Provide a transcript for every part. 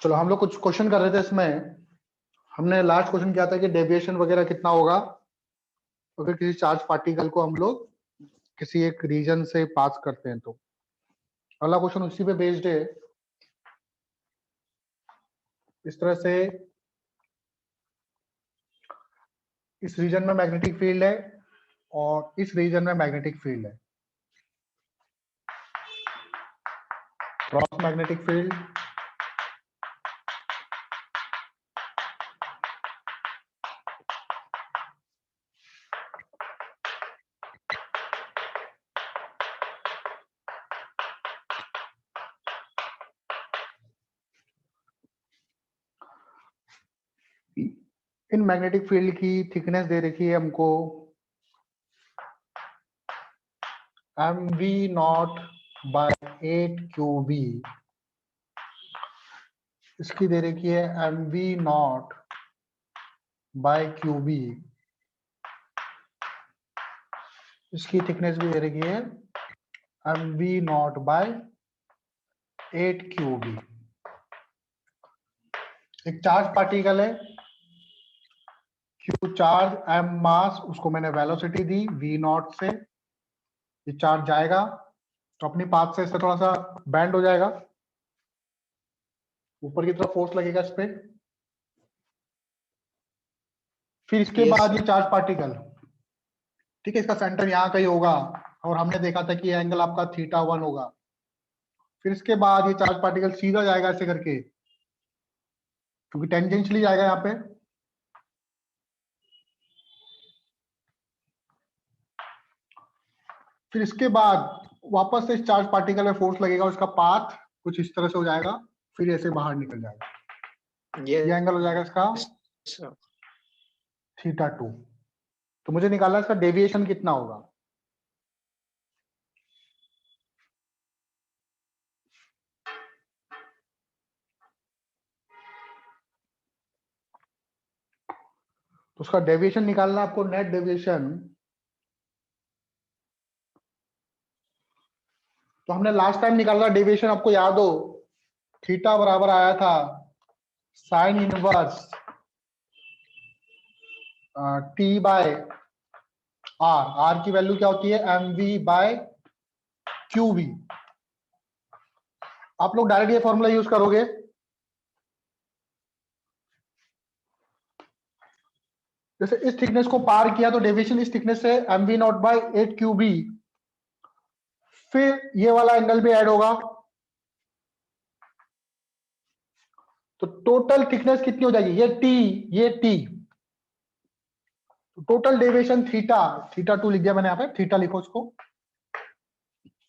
चलो हम लोग कुछ क्वेश्चन कर रहे थे इसमें। हमने लास्ट क्वेश्चन किया था कि डेविएशन वगैरह कितना होगा अगर किसी चार्ज पार्टिकल को हम लोग किसी एक रीजन से पास करते हैं। तो अगला क्वेश्चन उसी पे बेस्ड है। इस तरह से इस रीजन में मैग्नेटिक फील्ड है और इस रीजन में मैग्नेटिक फील्ड है, cross magnetic field. In magnetic field की थिकनेस दे रखी है हमको mv0 बाय 8qb। इसकी दे रखी है mv0 बाय qb। इसकी थिकनेस भी दे रखी है mv0 बाय 8qb। एक चार्ज पार्टिकल है, q चार्ज, m मास, उसको मैंने वेलोसिटी दी v0 से। ये चार्ज जाएगा तो अपनी पाथ से इससे थोड़ा सा बैंड हो जाएगा, ऊपर की तरफ फोर्स लगेगा इस पे। फिर इसके बाद ये चार्ज पार्टिकल, ठीक है, इसका सेंटर यहाँ कहीं होगा और हमने देखा था कि ये एंगल आपका θ1 होगा। फिर इसके बाद ये चार्ज पार्टिकल सीधा जाएगा ऐसे करके, क्योंकि टेंजेंशियली जाएगा यहाँ पे। फिर इसके बाद वापस से इस चार्ज पार्टिकल में फोर्स लगेगा, उसका पाथ कुछ इस तरह से हो जाएगा, फिर ऐसे बाहर निकल जाएगा। ये एंगल हो जाएगा इसका θ2। तो मुझे निकालना है इसका डेविएशन कितना होगा। तो उसका डेविएशन निकालना है आपको, नेट डेविएशन। तो हमने लास्ट टाइम निकाला डेविएशन, आपको याद हो, थीटा बराबर आया था sine inverse T by R. R की वैल्यू क्या होती है, M V by Q V. आप लोग डायरेक्ट ये फॉर्मूला यूज करोगे। जैसे इस थिकनेस को पार किया तो डेविएशन इस थिकनेस से M V not by 8 Q B. फिर ये वाला एंगल भी ऐड होगा, तो टोटल थिकनेस कितनी हो जाएगी, ये टी। तो टोटल डेविएशन θ2 लिख दिया मैंने यहाँ पे, थीटा लिखो उसको।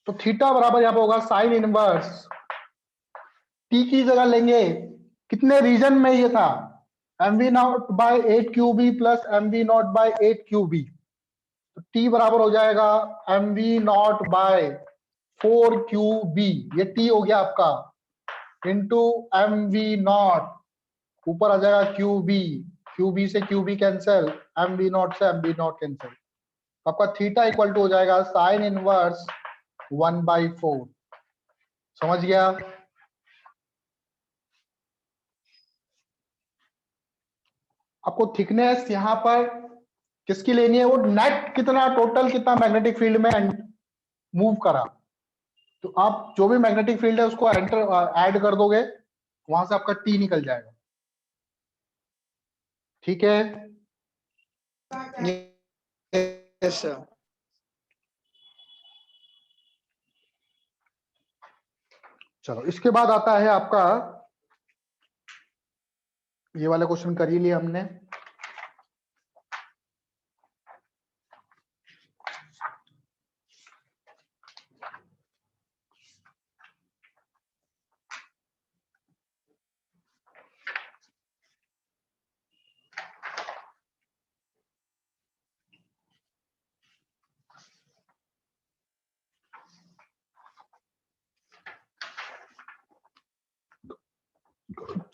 तो थीटा बराबर यहाँ पे होगा साइन इनवर्स टी की जगह लेंगे कितने रीजन में ये था, M V not by 8 Q B plus M V not by 8 Q B. तो टी बराबर हो जाएगा M V not by 4 Q B, ये टी हो गया आपका, इंटू एम वी नॉट, ऊपर आ जाएगा क्यू बी से Q B cancel, M V not से एम वी नॉट कैंसिल। आपका थीटा इक्वल टू हो जाएगा साइन इनवर्स 1/4। समझ गया। आपको थिकनेस यहां पर किसकी लेनी है, वो नेट कितना, टोटल कितना मैग्नेटिक फील्ड में मूव करा। तो आप जो भी मैग्नेटिक फील्ड है उसको एंटर ऐड कर दोगे, वहां से आपका टी निकल जाएगा। ठीक है, यस सर। चलो इसके बाद आता है आपका, ये वाला क्वेश्चन कर ही लिया हमने।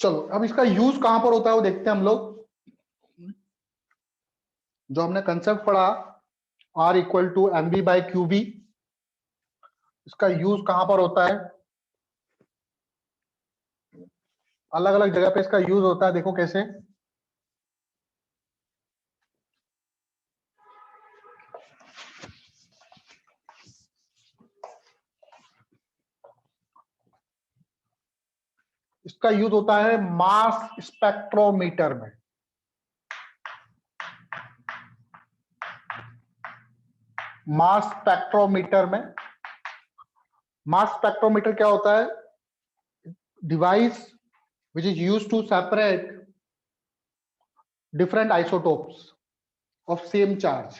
चलो अब इसका यूज कहां पर होता है वो देखते हैं हम लोग। जो हमने कंसेप्ट पढ़ा R equal to M B by Q B, इसका यूज कहां पर होता है। अलग अलग जगह पे इसका यूज होता है, देखो कैसे। इसका यूज होता है मास स्पेक्ट्रोमीटर में। मास स्पेक्ट्रोमीटर में, मास स्पेक्ट्रोमीटर क्या होता है? Device which is used to separate different isotopes of same charge।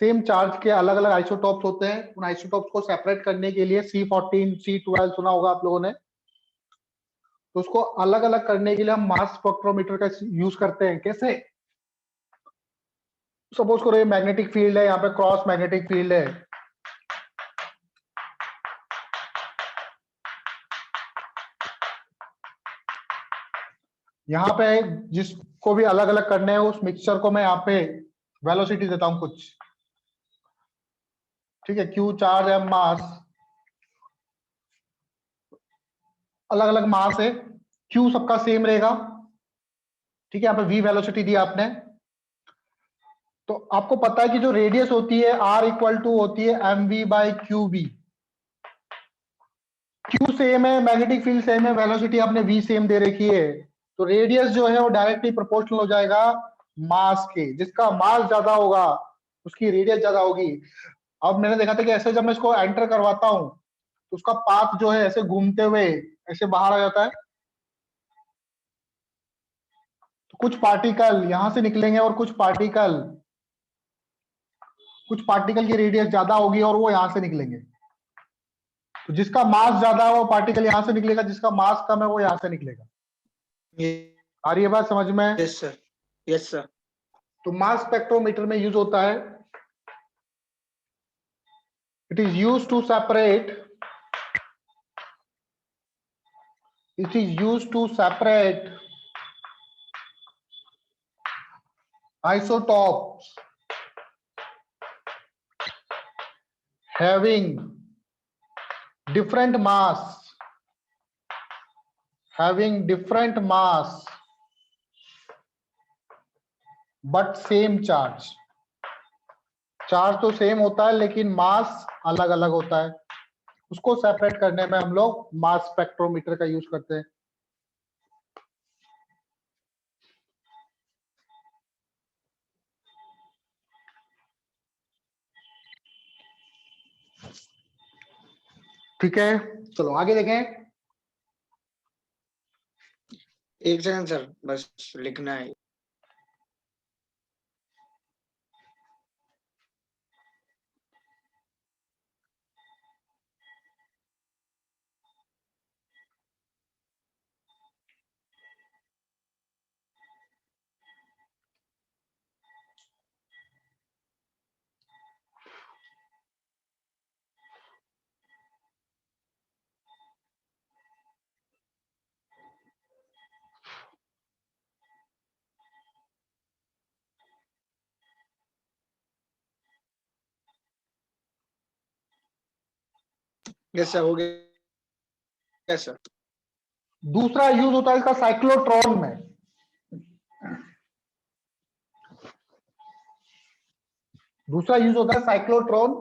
Same charge के अलग अलग आइसोटॉप्स होते हैं, उन आइसोटॉप्स को सेपरेट करने के लिए C14 C12 सुना होगा आप लोगों ने, तो उसको अलग अलग करने के लिए हम मास स्पेक्ट्रोमीटर का यूज करते हैं। कैसे? सपोज करो ये मैग्नेटिक फील्ड है, यहाँ पे क्रॉस मैग्नेटिक फील्ड है, यहाँ पे जिसको भी अलग अलग करने हैं उस मिक्सचर को मैं यहाँ पे वेलोसिटी देता हूं कुछ, ठीक है, Q चार्ज है, मास, अलग अलग मास है, Q सबका सेम रहेगा, ठीक है, यहाँ पे V वेलोसिटी दी आपने। तो आपको पता है कि जो रेडियस होती है R इक्वल टू होती है mv by QV। Q same है, मैग्नेटिक फील्ड सेम है, वेलोसिटी आपने V सेम दे रखी है, तो रेडियस जो है वो डायरेक्टली प्रोपोर्शनल हो जाएगा मास के। जिसका मास ज्यादा होगा उसकी रेडियस ज्यादा होगी। अब मैंने देखा था कि ऐसे जब मैं इसको एंटर करवाता हूं तो उसका पाथ जो है ऐसे घूमते हुए ऐसे बाहर आ जाता है, तो कुछ पार्टिकल यहां से निकलेंगे और कुछ पार्टिकल की रेडियस ज्यादा होगी और वो यहां से निकलेंगे। तो जिसका मास ज्यादा है वो पार्टिकल यहां से निकलेगा, जिसका मास कम है वो यहां से निकलेगा। आ रही है बात समझ में? Yes sir, yes sir. तो मास स्पेक्ट्रोमीटर में यूज होता है, it is use to separate, isotopes having different mass but same charge। Charge तो सेम होता है लेकिन मास अलग अलग होता है, उसको सेपरेट करने में हम लोग मास स्पेक्ट्रोमीटर का यूज करते हैं। ठीक है, चलो आगे देखें। एक सेकंड सर, बस लिखना है। यस सर, हो गया सर। दूसरा यूज होता है इसका साइक्लोट्रॉन में। दूसरा यूज होता है साइक्लोट्रॉन।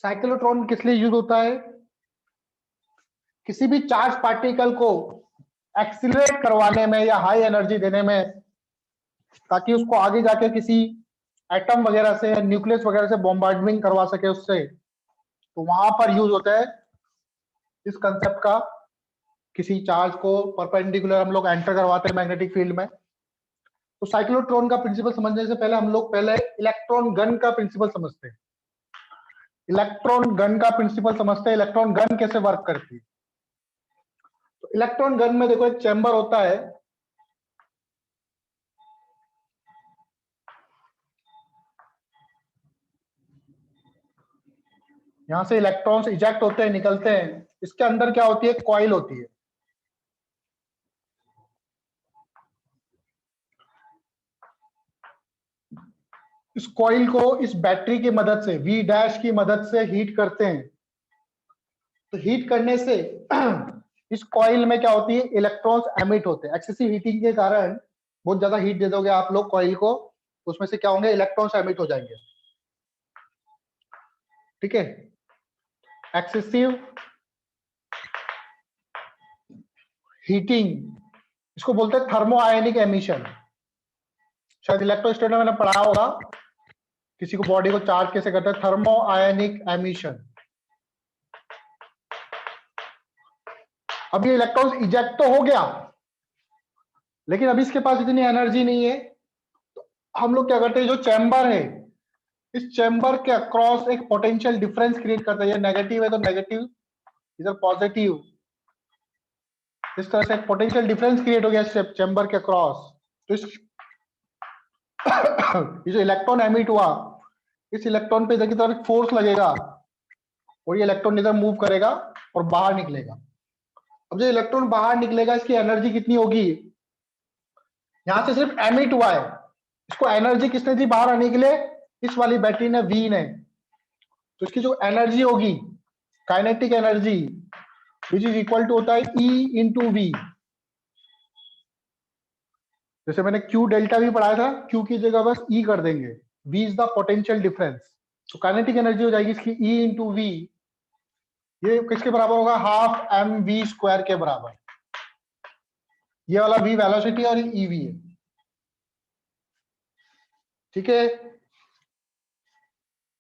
साइक्लोट्रॉन किस लिए यूज होता है? किसी भी चार्ज पार्टिकल को एक्सीलरेट करवाने में या हाई एनर्जी देने में, ताकि उसको आगे जाके किसी एटम वगैरह से, न्यूक्लियस वगैरह से बॉम्बार्डमिंग करवा सके उससे, तो वहां पर यूज होता है इस कंसेप्ट का। किसी चार्ज को परपेंडिकुलर हम लोग एंटर करवाते हैं मैग्नेटिक फील्ड में। तो साइक्लोट्रॉन का प्रिंसिपल समझने से पहले हम लोग इलेक्ट्रॉन गन का प्रिंसिपल समझते हैं। इलेक्ट्रॉन गन का प्रिंसिपल समझते हैं, इलेक्ट्रॉन गन कैसे वर्क करती है। तो इलेक्ट्रॉन गन में देखो एक चैम्बर होता है, यहां से इलेक्ट्रॉन्स इजेक्ट होते हैं, निकलते हैं। इसके अंदर क्या होती है? कॉइल होती है। इस कॉइल को इस बैटरी की मदद से, V डैश की मदद से हीट करते हैं। तो हीट करने से इस कॉइल में क्या होती है, इलेक्ट्रॉन्स एमिट होते हैं। एक्सेसिव हीटिंग के कारण बहुत ज्यादा हीट दे दोगे आप लोग कॉइल को, उसमें से क्या होंगे, इलेक्ट्रॉन्स एमिट हो जाएंगे। ठीक है, एक्सेसिव हीटिंग, इसको बोलते हैं थर्मो आयनिक एमिशन। शायद इलेक्ट्रोस्टैटिक में मैंने पढ़ा होगा, किसी को बॉडी को चार्ज कैसे करते हैं, थर्मो आयनिक एमिशन। अब ये इलेक्ट्रॉन इजेक्ट तो हो गया, लेकिन अभी इसके पास इतनी एनर्जी नहीं है, तो हम लोग क्या करते हैं, जो चैम्बर है, इस चैम्बर के अक्रॉस एक पोटेंशियल डिफरेंस क्रिएट करते हैं। ये नेगेटिव है तो नेगेटिव, इधर पॉजिटिव, इस तरह से एक पोटेंशियल डिफरेंस क्रिएट हो गया चैम्बर के अक्रॉस। तो इस ये जो इलेक्ट्रॉन एमिट हुआ, इस इलेक्ट्रॉन पे इधर की तरफ फोर्स लगेगा और ये इलेक्ट्रॉन इधर मूव करेगा और बाहर निकलेगा। अब जो इलेक्ट्रॉन बाहर निकलेगा, इसकी एनर्जी कितनी होगी, यहां से सिर्फ एमिट हुआ है, इसको एनर्जी किसने दी बाहर आने के लिए, इस वाली बैटरी ने, वी ने। तो इसकी जो एनर्जी होगी, kinetic energy, which is equal to होता है E इंटू वी। जैसे मैंने Q डेल्टा भी पढ़ाया था, Q की जगह बस E कर देंगे, V is the potential difference. तो काइनेटिक एनर्जी हो जाएगी इसकी E इंटू वी, ये किसके बराबर होगा, हाफ एम वी स्क्वायर के बराबर। ये वाला V वेलोसिटी और E वी है। ठीक है,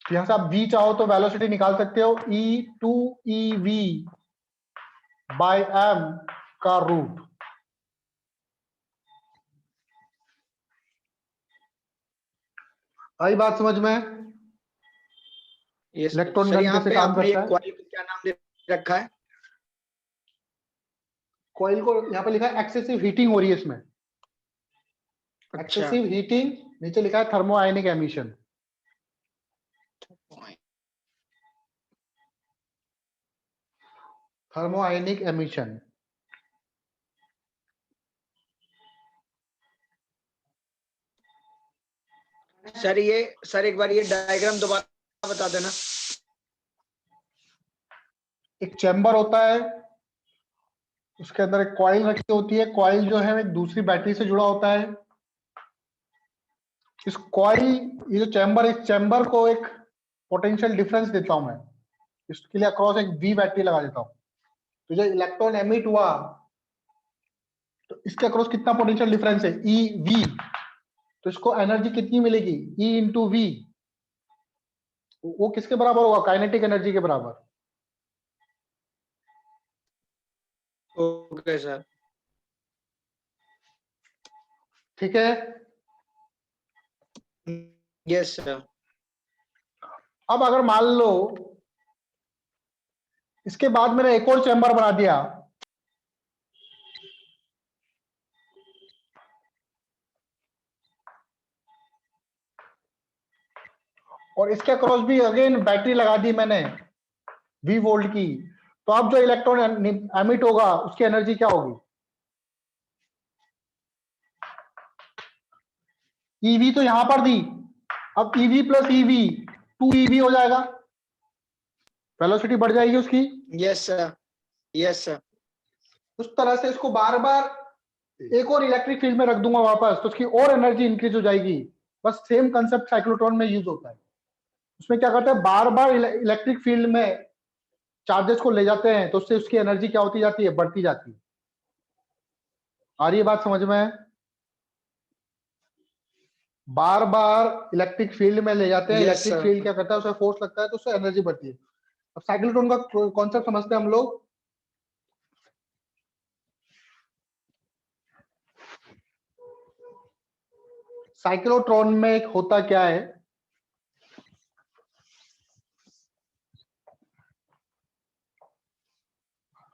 यहां से आप V चाहो तो वेलोसिटी निकाल सकते हो, E2EV बाय m का रूट। आई बात समझ में? यस इलेक्ट्रॉन सर, गन यहाँ कैसे पे काम आपने ये करता है? कॉइल को क्या नाम दे रखा है? कॉइल को यहाँ पे लिखा है एक्सेसिव हीटिंग हो रही है इसमें, अच्छा, एक्सेसिव हीटिंग, नीचे लिखा है थर्मो आयनिक एमिशन। थर्मो आयनिक एमिशन। सर एक बार ये डायग्राम दोबारा बता देना। एक चैम्बर होता है, उसके अंदर एक कॉइल रखी होती है, कॉइल जो है एक दूसरी बैटरी से जुड़ा होता है। इस कॉइल, ये जो चैम्बर, इस चैम्बर को एक पोटेंशियल डिफरेंस देता हूं मैं, इसके लिए अक्रॉस एक वी बैटरी लगा देता हूं। तो जो इलेक्ट्रॉन एमिट हुआ, तो इसके अक्रॉस कितना पोटेंशियल डिफरेंस है, ई वी। तो इसको एनर्जी कितनी मिलेगी, ई इंटू वी। वो किसके बराबर होगा, काइनेटिक एनर्जी के बराबर। Okay sir. ठीक है, यस सर। अब अगर मान लो इसके बाद मैंने एक और चैम्बर बना दिया, और इसके अक्रॉस भी अगेन बैटरी लगा दी मैंने V वोल्ट की, तो अब जो इलेक्ट्रॉन एमिट होगा उसकी एनर्जी क्या होगी, EV तो यहां पर दी, अब EV प्लस EV 2EV हो जाएगा, वेलोसिटी बढ़ जाएगी उसकी। Yes sir, yes sir. उस तरह से इसको बार बार एक और इलेक्ट्रिक फील्ड में रख दूंगा वापस, तो उसकी और एनर्जी इंक्रीज हो जाएगी। बस सेम कंसेप्ट साइक्लोट्रॉन में यूज होता है। उसमें क्या करते हैं, बार बार इलेक्ट्रिक फील्ड में चार्जेस को ले जाते हैं, तो उससे उसकी एनर्जी क्या होती जाती है, बढ़ती जाती है। आ रही है बात समझ में? बार बार इलेक्ट्रिक फील्ड में ले जाते हैं, Yes, इलेक्ट्रिक sir. फील्ड क्या करता है, उसे फोर्स लगता है तो उससे एनर्जी बढ़ती है। अब साइक्लोट्रॉन का कॉन्सेप्ट समझते हैं हम लोग। साइक्लोट्रॉन में एक होता क्या है,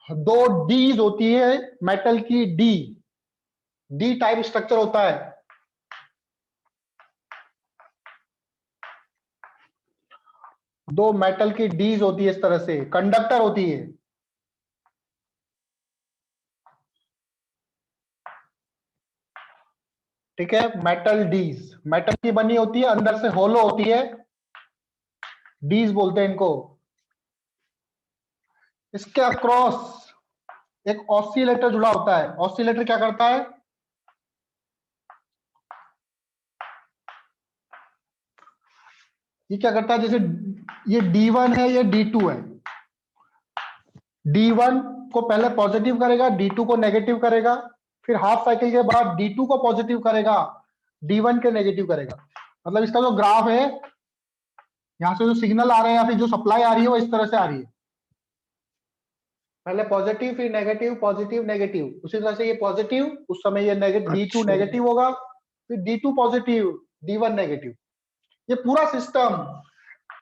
दो डीज होती है, मेटल की डी टाइप स्ट्रक्चर होता है। दो मेटल की डीज होती है, इस तरह से कंडक्टर होती है। ठीक है, मेटल डीज, मेटल की बनी होती है, अंदर से होलो होती है, डीज बोलते हैं इनको। इसके अक्रॉस एक ऑसिलेटर जुड़ा होता है। ऑसिलेटर क्या करता है? ये क्या करता है? जैसे ये D1 है, ये D2 है। D1 को पहले पॉजिटिव करेगा, D2 को नेगेटिव करेगा, फिर हाफ साइकिल के बाद D2 को पॉजिटिव करेगा, D1 के नेगेटिव करेगा। मतलब इसका जो ग्राफ है, यहां से जो सिग्नल आ रहे हैं या फिर जो सप्लाई आ रही है वो इस तरह से आ रही है। पहले पॉजिटिव, फिर नेगेटिव, पॉजिटिव, नेगेटिव। उसी तरह से ये पॉजिटिव, उस समय ये D2 अच्छा नेगेटिव होगा, फिर D2 पॉजिटिव, D1 नेगेटिव। ये पूरा सिस्टम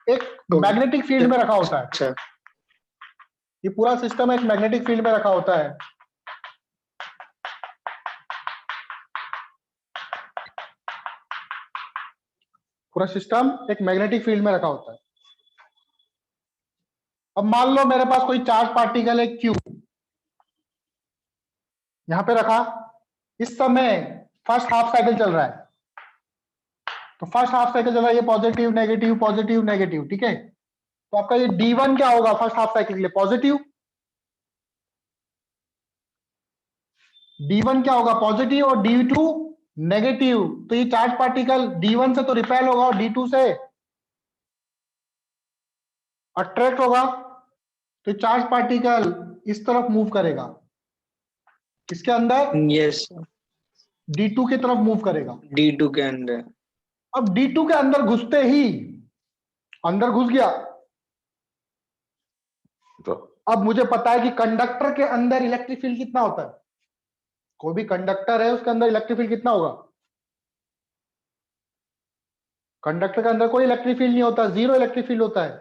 एक मैग्नेटिक फील्ड में रखा होता है। अच्छा ये पूरा सिस्टम एक मैग्नेटिक फील्ड में रखा होता है। पूरा सिस्टम एक मैग्नेटिक फील्ड में रखा होता है। अब मान लो मेरे पास कोई चार्ज पार्टिकल है Q, यहां पे रखा। इस समय फर्स्ट हाफ साइकिल चल रहा है, तो फर्स्ट हाफ साइकिल चल रहा है, ये पॉजिटिव नेगेटिव पॉजिटिव नेगेटिव, ठीक है। तो आपका ये D1 क्या होगा फर्स्ट हाफ साइकिल के लिए? पॉजिटिव। D1 क्या होगा? पॉजिटिव, और D2 नेगेटिव। तो ये चार्ज पार्टिकल D1 से तो रिपेल होगा और D2 से अट्रैक्ट होगा। तो चार्ज पार्टिकल इस तरफ मूव करेगा, इसके अंदर यस D2 की तरफ मूव करेगा। D2 के अंदर। अब D2 के अंदर घुसते ही अंदर घुस गया, तो अब मुझे पता है कि कंडक्टर के अंदर इलेक्ट्रिक फील्ड कितना होता है। कोई भी कंडक्टर है उसके अंदर इलेक्ट्रिक फील्ड कितना होगा? कंडक्टर के अंदर कोई इलेक्ट्रिक फील्ड नहीं होता, जीरो इलेक्ट्रिक फील्ड होता है।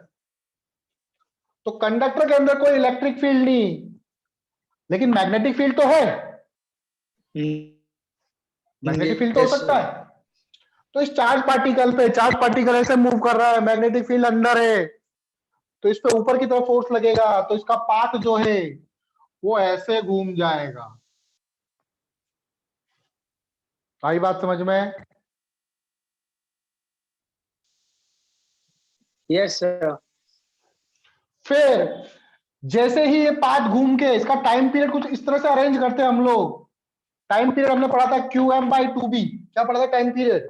तो कंडक्टर के अंदर कोई इलेक्ट्रिक फील्ड नहीं, लेकिन मैग्नेटिक फील्ड तो है। मैग्नेटिक फील्ड तो हो यस सकता है। तो इस चार्ज पार्टिकल पे, चार्ज पार्टिकल ऐसे मूव कर रहा है, मैग्नेटिक फील्ड अंदर है, तो इस पे ऊपर की तरफ फोर्स लगेगा, तो इसका पाथ जो है वो ऐसे घूम जाएगा। आई बात समझ में? Yes sir. फिर जैसे ही ये पाथ घूम के, इसका टाइम पीरियड कुछ इस तरह से अरेंज करते हैं हम लोग। टाइम पीरियड हमने पढ़ा था QM/2B। क्या पढ़ा था time period?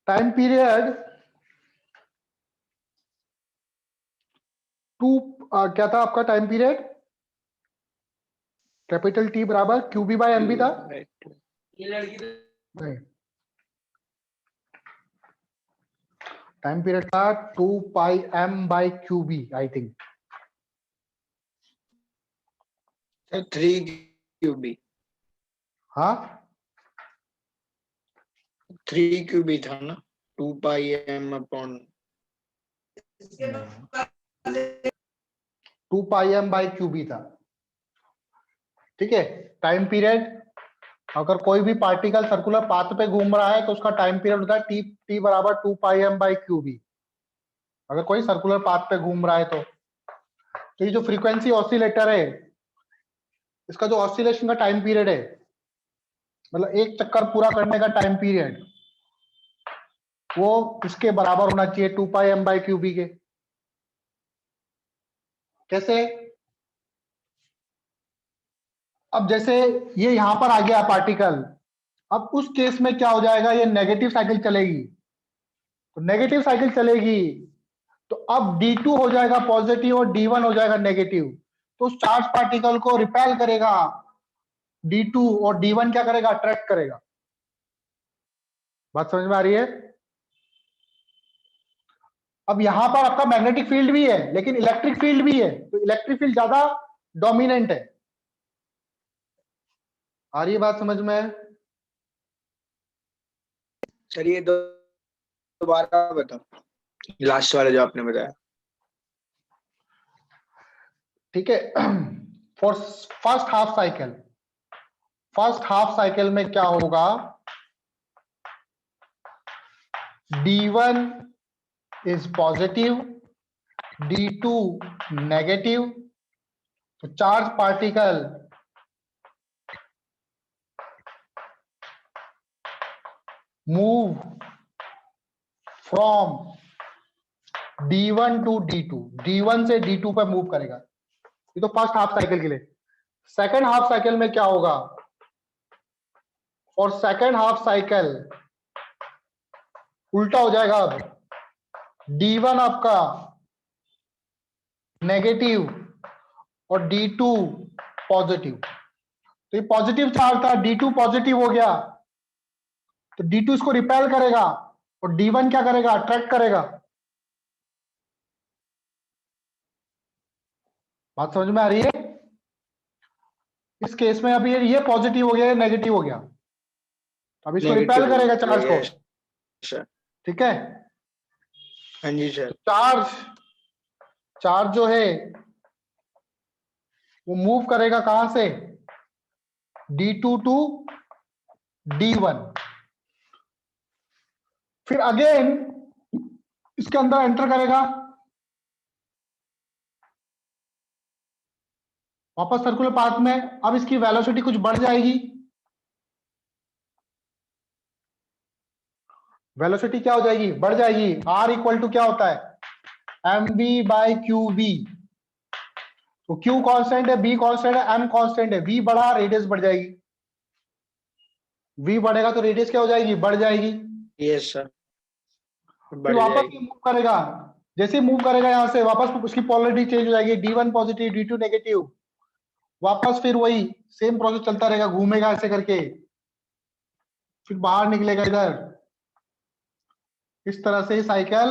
Time period to क्या था आपका टाइम पीरियड? कैपिटल T बराबर QB/MB था। नहीं, टाइम पीरियड था 2πm/QB आई थिंक। 3QB। हाँ 3QB था ना, 2πm/। 2πm/QB था, ठीक है। टाइम पीरियड, अगर कोई भी पार्टिकल सर्कुलर पाथ पे घूम रहा है तो उसका टाइम पीरियड होता है T बराबर 2πm/QB। अगर कोई सर्कुलर पाथ पे घूम रहा है तो ये जो फ्रीक्वेंसी ऑसिलेटर है, इसका जो ऑसिलेशन का टाइम पीरियड है, मतलब एक चक्कर पूरा करने का टाइम पीरियड, वो इसके बराबर होना चाहिए 2πm/QB के। कैसे? अब जैसे ये यहां पर आ गया पार्टिकल, अब उस केस में क्या हो जाएगा? ये नेगेटिव साइकिल चलेगी। तो नेगेटिव साइकिल चलेगी तो अब D2 हो जाएगा पॉजिटिव और D1 हो जाएगा नेगेटिव। तो उस चार्ज पार्टिकल को रिपेल करेगा D2, और D1 क्या करेगा? अट्रैक्ट करेगा। बात समझ में आ रही है? अब यहां पर आपका मैग्नेटिक फील्ड भी है लेकिन इलेक्ट्रिक फील्ड भी है, तो इलेक्ट्रिक फील्ड ज्यादा डोमिनेंट है। आ रही है बात समझ में? सर ये दोबारा बताओ, लास्ट वाला जो आपने बताया। ठीक है। For first half cycle, first half cycle में क्या होगा? D1 is positive, D2 negative. तो charge particle move from D1 to D2, D1 से D2 पे मूव करेगा। ये तो फर्स्ट हाफ साइकिल के लिए। सेकेंड हाफ साइकिल में क्या होगा? और सेकेंड हाफ साइकिल उल्टा हो जाएगा। अब D1 आपका नेगेटिव और D2 पॉजिटिव। तो ये पॉजिटिव चार्ज था, D2 पॉजिटिव हो गया, तो D2 इसको रिपेल करेगा और D1 क्या करेगा? अट्रैक्ट करेगा। बात समझ में आ रही है? इस केस में अभी ये पॉजिटिव हो गया, नेगेटिव हो गया, तो अब इसको रिपेल नेगेटिव करेगा चार्ज को। Yes sir. ठीक है, हाँ जी सर। चार्ज जो है वो मूव करेगा कहां से? D2 टू D1, फिर अगेन इसके अंदर एंटर करेगा, वापस सर्कुलर पाथ में। अब इसकी वेलोसिटी कुछ बढ़ जाएगी। वेलोसिटी क्या हो जाएगी? बढ़ जाएगी। R इक्वल टू क्या होता है? mv by qb। तो q कांस्टेंट है, b कांस्टेंट है, m कांस्टेंट है। v बढ़ा, रेडियस बढ़ जाएगी। v बढ़ेगा तो रेडियस क्या हो जाएगी? बढ़ जाएगी। यस सर, फिर बढ़ वापस जाएगी। ये मूव करेगा, जैसे ही मूव करेगा यहां से वापस उसकी पोलरिटी चेंज हो जाएगी, D1 पॉजिटिव D2 नेगेटिव। वापस फिर वही सेम प्रोसेस चलता रहेगा, घूमेगा ऐसे करके, फिर बाहर निकलेगा इधर। इस तरह से साइकिल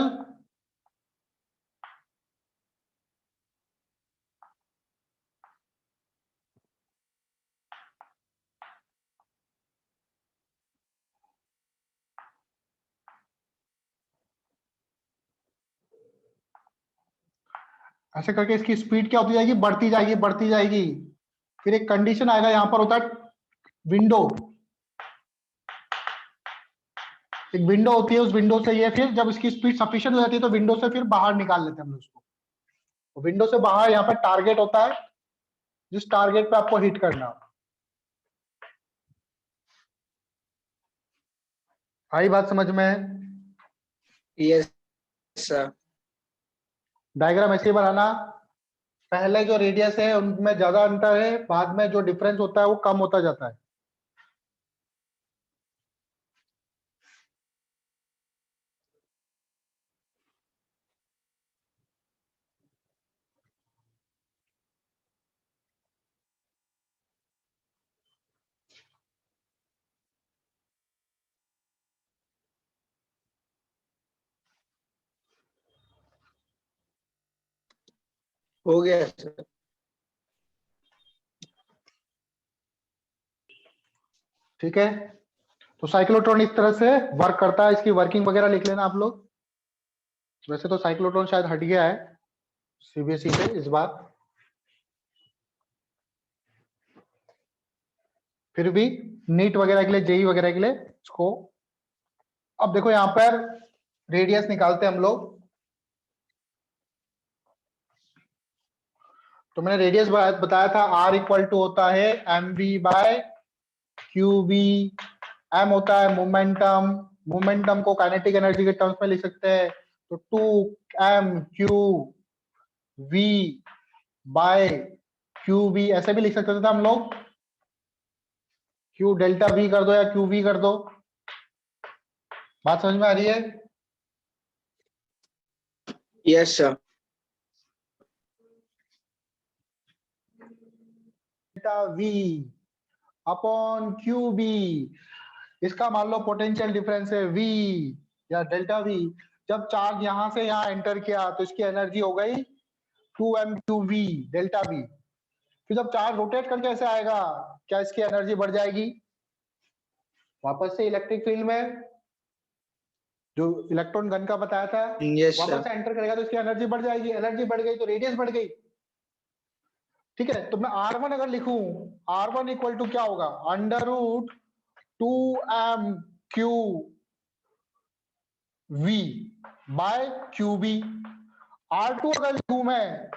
ऐसे करके इसकी स्पीड क्या होती जाएगी? बढ़ती जाएगी, बढ़ती जाएगी। फिर एक कंडीशन आएगा, यहां पर होता है विंडो। एक विंडो होती है, उस विंडो से ये फिर जब इसकी स्पीड सफिशिएंट हो जाती है तो विंडो से फिर बाहर निकाल लेते हैं हम लोग उसको। विंडो से बाहर यहाँ पर टारगेट होता है, जिस टारगेट पे आपको हिट करना हो। आई बात समझ में? Yes sir. डायग्राम ऐसे ही बनाना। पहले जो रेडियस है उनमें ज्यादा अंतर है, बाद में जो डिफरेंस होता है वो कम होता जाता है। हो गया सर। ठीक है, तो साइक्लोट्रॉन इस तरह से वर्क करता है। इसकी वर्किंग वगैरह लिख लेना आप लोग। वैसे तो साइक्लोट्रॉन शायद हट गया है सीबीएसई से इस बार, फिर भी नीट वगैरह के लिए, जेई वगैरह के लिए इसको। अब देखो यहां पर रेडियस निकालते हैं हम लोग। तो मैंने रेडियस बताया था, R इक्वल टू होता है mv बाय qb। m होता है मोमेंटम। मोमेंटम को काइनेटिक एनर्जी के टर्म्स में लिख सकते हैं, तो 2m v बाय qb ऐसे भी लिख सकते थे हम लोग। q डेल्टा v कर दो या qv कर दो। बात समझ में आ रही है? Yes sir. Delta v upon qb, इसका मान लो पोटेंशियल डिफरेंस है v या डेल्टा v। जब चार्ज यहां से यहां एंटर किया तो इसकी एनर्जी हो गई 2m/v डेल्टा v। फिर जब चार्ज रोटेट करके ऐसे आएगा, क्या इसकी एनर्जी बढ़ जाएगी? वापस से इलेक्ट्रिक फील्ड में जो इलेक्ट्रॉन गन का बताया था, यस वापस सर। से एंटर करेगा तो इसकी एनर्जी बढ़ जाएगी। एनर्जी बढ़ गई तो रेडियस बढ़ गई। ठीक है, तो मैं R1 अगर लिखूं, R1 इक्वल टू क्या होगा? Under root 2m/q v by qb। R2 अगर लिखूं मैं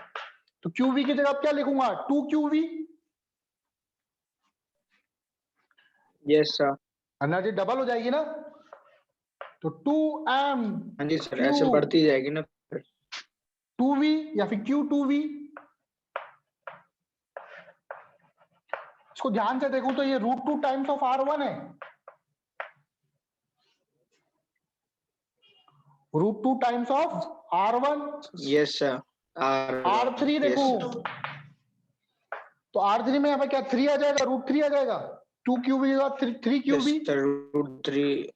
तो qv की जगह क्या लिखूंगा? 2qv। Yes sir. Energy double हो जाएगी ना, तो 2m हाँ जी सर, q ऐसे बढ़ती जाएगी ना फिर। 2v या फिर Q2v। इसको ध्यान से देखो तो ये √2 टाइम्स ऑफ R1 है, √2 times of R1। Yes sir. R3 देखो, तो R3 में यहाँ पे क्या 3 आ जाएगा, √3 आ जाएगा, 2QV 3QV। Yes sir. √3.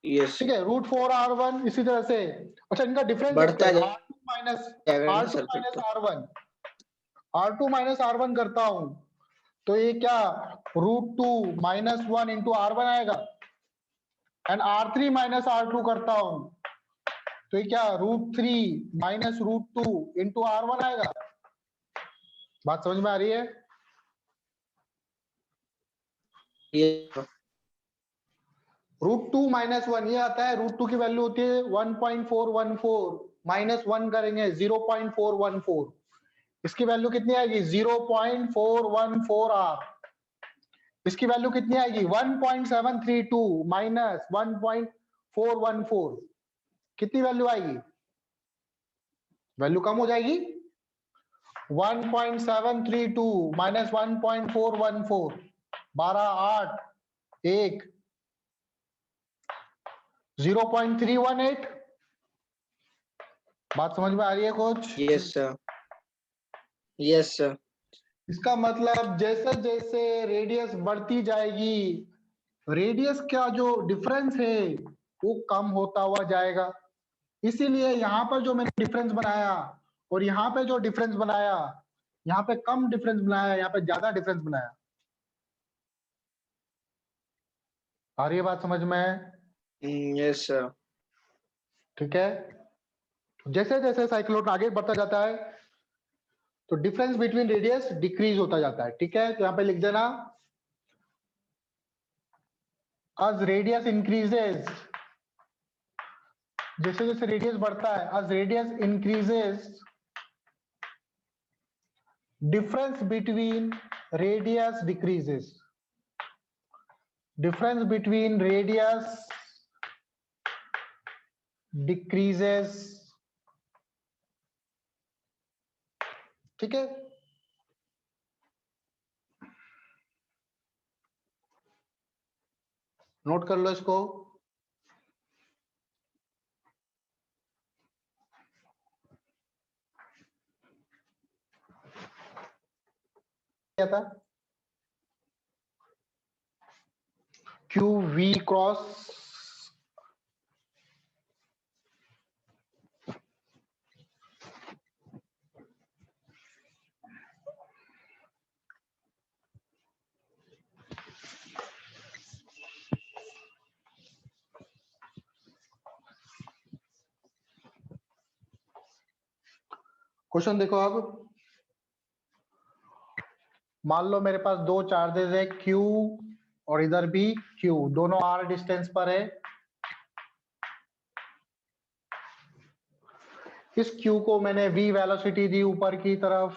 Yes. ठीक है, √4 R1 इसी तरह से। अच्छा, इनका डिफरेंस बढ़ता देखते हैं, जाएगा R2 माइनस ना R2 सर फिर माइनस तो। R1, R2 माइनस R1 करता हूं तो ये क्या √2 माइनस 1 इंटू R1 आएगा, एंड R3 माइनस R2 करता हूं तो ये क्या √3 माइनस √2 इंटू R1 आएगा। बात समझ में आ रही है? ये √2 माइनस 1 ये आता है, √2 की वैल्यू होती है 1.414, माइनस 1 करेंगे 0.414, इसकी वैल्यू कितनी आएगी 0.414 R। इसकी वैल्यू कितनी आएगी 1.732 माइनस 1.414, कितनी वैल्यू आएगी, वैल्यू कम हो जाएगी, 1.732 माइनस 1.414, 12 8 1 0.318। बात समझ में आ रही है कुछ? Yes sir. Yes sir. इसका मतलब जैसे जैसे रेडियस बढ़ती जाएगी, रेडियस का जो डिफरेंस है वो कम होता हुआ जाएगा। इसीलिए यहाँ पर जो मैंने डिफरेंस बनाया और यहाँ पे जो डिफरेंस बनाया, यहाँ पे कम डिफरेंस बनाया, यहाँ पे ज्यादा डिफरेंस बनाया। आ रही है बात समझ में? Yes sir. ठीक है, जैसे जैसे साइक्लोन आगे बढ़ता जाता है तो डिफरेंस बिटवीन रेडियस डिक्रीज होता जाता है। ठीक है, तो यहाँ पे लिख देना as radius increases, जैसे जैसे रेडियस बढ़ता है, as radius increases, difference between radius decreases, difference between radius decreases। ठीक है, नोट कर लो इसको। क्या था क्यू वी क्रॉस क्वेश्चन देखो। अब मान लो मेरे पास दो चार्जेस है Q और इधर भी Q, दोनों R डिस्टेंस पर है। इस Q को मैंने V वेलोसिटी दी ऊपर की तरफ,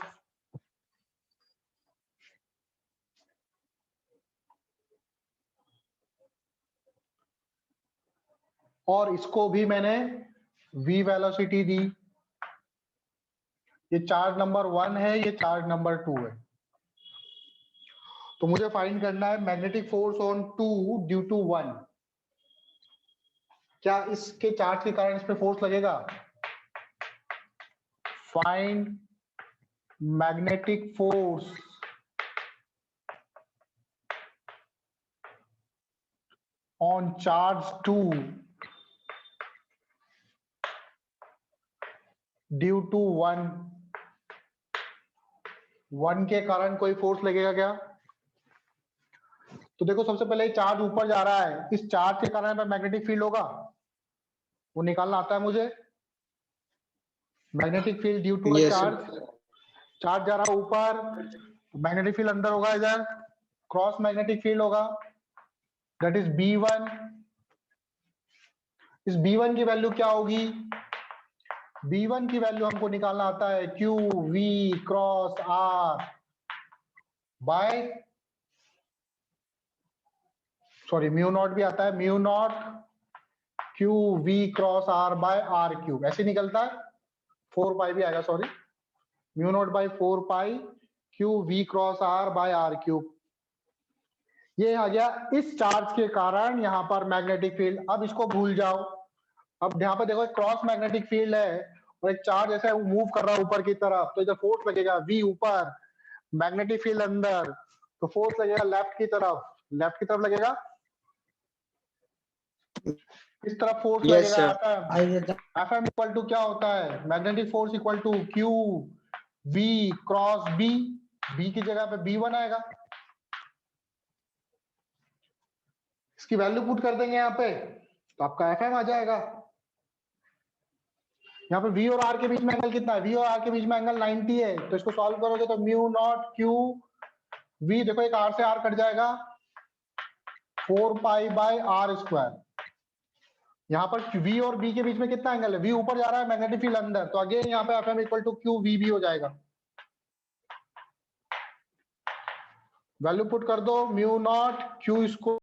और इसको भी मैंने V वेलोसिटी दी। ये चार्ज नंबर 1 है, ये चार्ज नंबर 2 है। तो मुझे फाइंड करना है magnetic force on 2 due to 1। क्या इसके चार्ज के कारण इस पे फोर्स लगेगा? Find magnetic force on charge 2 due to 1। 1 के कारण कोई फोर्स लगेगा क्या? तो देखो, सबसे पहले चार्ज ऊपर जा रहा है, इस चार्ज के कारण मैग्नेटिक फील्ड होगा, वो निकालना आता है मुझे। Magnetic field due to Yes sir. Charge, charge जा रहा है ऊपर, मैग्नेटिक फील्ड अंदर होगा, इधर क्रॉस मैग्नेटिक फील्ड होगा, दैट इज B1। इस B1 की वैल्यू क्या होगी? B1 की वैल्यू हमको निकालना आता है Q V cross R by, sorry mu not भी आता है, mu not Q V cross R by R cube, ऐसे निकलता है। 4 पाई भी आएगा, sorry, mu not by 4 pi Q V cross R by R cube. ये आ गया इस चार्ज के कारण यहाँ पर मैग्नेटिक फील्ड। अब इसको भूल जाओ। अब यहाँ पर देखो क्रॉस मैग्नेटिक फील्ड है और एक चार्ज ऐसा मूव कर रहा है ऊपर की तरफ, तो इधर फोर्स लगेगा वी ऊपर, मैग्नेटिक फील्ड अंदर, तो फोर्स लगेगा लेफ्ट की तरफ लगेगा, इस तरफ फोर्स यस लगेगा सर। एफएम इक्वल टू क्या होता है, magnetic force equal to Q V cross B, B की जगह पे B1 आएगा। इसकी वैल्यू पुट कर देंगे यहाँ पे तो आपका एफएम आ जाएगा। यहाँ पे V और R के बीच में एंगल कितना है, V और R के बीच में एंगल 90 है, तो इसको सॉल्व करोगे तो म्यू नॉट क्यू वी, देखो एक R से R कट जाएगा, 4 पाई बाय आर स्क्वायर। यहाँ पर V और B के बीच में कितना एंगल है, V ऊपर जा रहा है, मैग्नेटिक फील्ड अंदर, तो अगेन यहाँ पे FM equal to Q V भी हो जाएगा। वैल्यू पुट कर दो, म्यू नॉट क्यू स्क्वायर